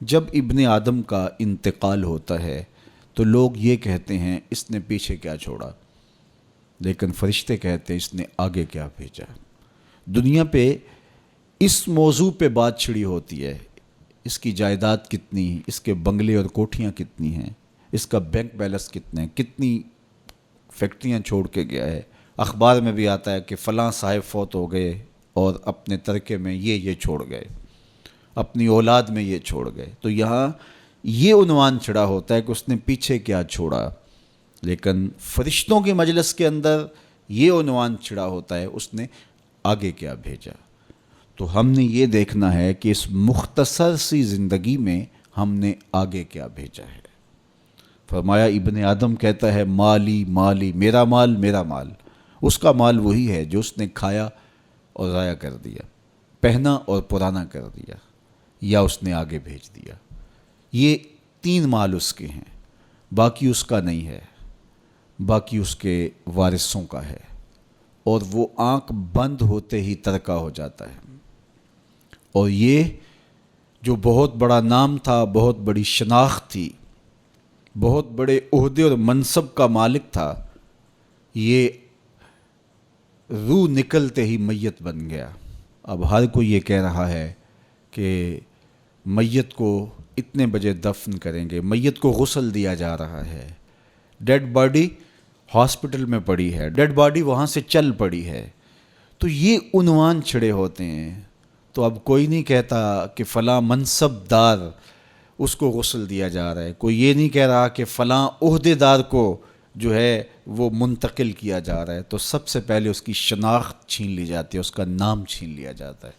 جب ابن آدم کا انتقال ہوتا ہے تو لوگ یہ کہتے ہیں اس نے پیچھے کیا چھوڑا، لیکن فرشتے کہتے ہیں اس نے آگے کیا بھیجا۔ دنیا پہ اس موضوع پہ بات چھڑی ہوتی ہے، اس کی جائیداد کتنی، اس کے بنگلے اور کوٹھیاں کتنی ہیں، اس کا بینک بیلنس کتنے ہیں، کتنی فیکٹریاں چھوڑ کے گیا ہے۔ اخبار میں بھی آتا ہے کہ فلاں صاحب فوت ہو گئے اور اپنے ترکے میں یہ چھوڑ گئے، اپنی اولاد میں یہ چھوڑ گئے۔ تو یہاں یہ عنوان چڑھا ہوتا ہے کہ اس نے پیچھے کیا چھوڑا، لیکن فرشتوں کے مجلس کے اندر یہ عنوان چڑھا ہوتا ہے اس نے آگے کیا بھیجا۔ تو ہم نے یہ دیکھنا ہے کہ اس مختصر سی زندگی میں ہم نے آگے کیا بھیجا ہے۔ فرمایا ابن آدم کہتا ہے مالی مالی، میرا مال میرا مال۔ اس کا مال وہی ہے جو اس نے کھایا اور ضائع کر دیا، پہنا اور پرانا کر دیا، یا اس نے آگے بھیج دیا۔ یہ 3 مال اس کے ہیں، باقی اس کا نہیں ہے، باقی اس کے وارثوں کا ہے، اور وہ آنکھ بند ہوتے ہی ترکہ ہو جاتا ہے۔ اور یہ جو بہت بڑا نام تھا، بہت بڑی شناخت تھی، بہت بڑے عہدے اور منصب کا مالک تھا، یہ روح نکلتے ہی میت بن گیا۔ اب ہر کوئی یہ کہہ رہا ہے کہ میت کو اتنے بجے دفن کریں گے، میت کو غسل دیا جا رہا ہے، ڈیڈ باڈی ہاسپٹل میں پڑی ہے، ڈیڈ باڈی وہاں سے چل پڑی ہے۔ تو یہ عنوان چھڑے ہوتے ہیں۔ تو اب کوئی نہیں کہتا کہ فلاں منصب دار اس کو غسل دیا جا رہا ہے، کوئی یہ نہیں کہہ رہا کہ فلاں عہدے دار کو جو ہے وہ منتقل کیا جا رہا ہے۔ تو سب سے پہلے اس کی شناخت چھین لی جاتی ہے، اس کا نام چھین لیا جاتا ہے۔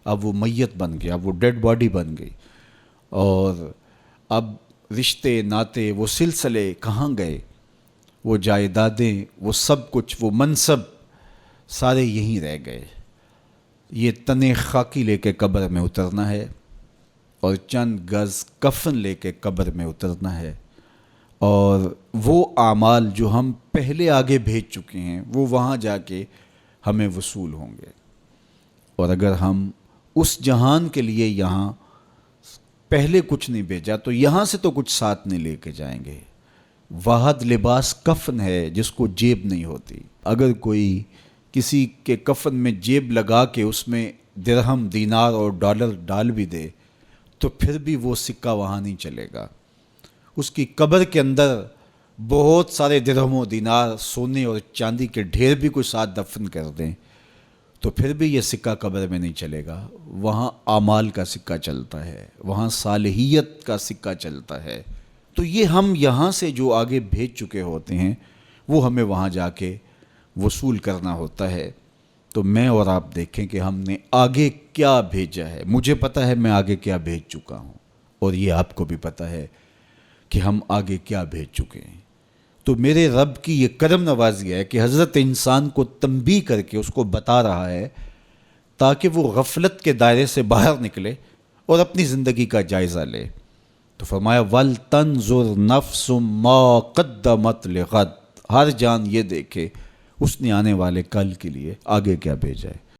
اب وہ میت بن گیا، اب وہ ڈیڈ باڈی بن گئی، اور اب رشتے ناتے وہ سلسلے کہاں گئے، وہ جائیدادیں، وہ سب کچھ، وہ منصب سارے یہیں رہ گئے۔ یہ تنے خاکی لے کے قبر میں اترنا ہے، اور چند گز کفن لے کے قبر میں اترنا ہے، اور وہ اعمال جو ہم پہلے آگے بھیج چکے ہیں وہ وہاں جا کے ہمیں وصول ہوں گے۔ اور اگر ہم اس جہان کے لیے یہاں پہلے کچھ نہیں بھیجا تو یہاں سے تو کچھ ساتھ نہیں لے کے جائیں گے۔ واحد لباس کفن ہے جس کو جیب نہیں ہوتی۔ اگر کوئی کسی کے کفن میں جیب لگا کے اس میں درہم، دینار اور ڈالر ڈال بھی دے تو پھر بھی وہ سکہ وہاں نہیں چلے گا۔ اس کی قبر کے اندر بہت سارے درہم و دینار، سونے اور چاندی کے ڈھیر بھی کوئی ساتھ دفن کر دیں تو پھر بھی یہ سکہ قبر میں نہیں چلے گا۔ وہاں اعمال کا سکہ چلتا ہے، وہاں صالحیت کا سکہ چلتا ہے۔ تو یہ ہم یہاں سے جو آگے بھیج چکے ہوتے ہیں وہ ہمیں وہاں جا کے وصول کرنا ہوتا ہے۔ تو میں اور آپ دیکھیں کہ ہم نے آگے کیا بھیجا ہے۔ مجھے پتہ ہے میں آگے کیا بھیج چکا ہوں، اور یہ آپ کو بھی پتہ ہے کہ ہم آگے کیا بھیج چکے ہیں۔ تو میرے رب کی یہ کرم نوازی ہے کہ حضرت انسان کو تنبیہ کر کے اس کو بتا رہا ہے تاکہ وہ غفلت کے دائرے سے باہر نکلے اور اپنی زندگی کا جائزہ لے۔ تو فرمایا وَلْتَنْظُرْ نَفْسٌ مَا قَدَّمَتْ لِغَدٍ، ہر جان یہ دیکھے اس نے آنے والے کل کے لیے آگے کیا بھیجا ہے۔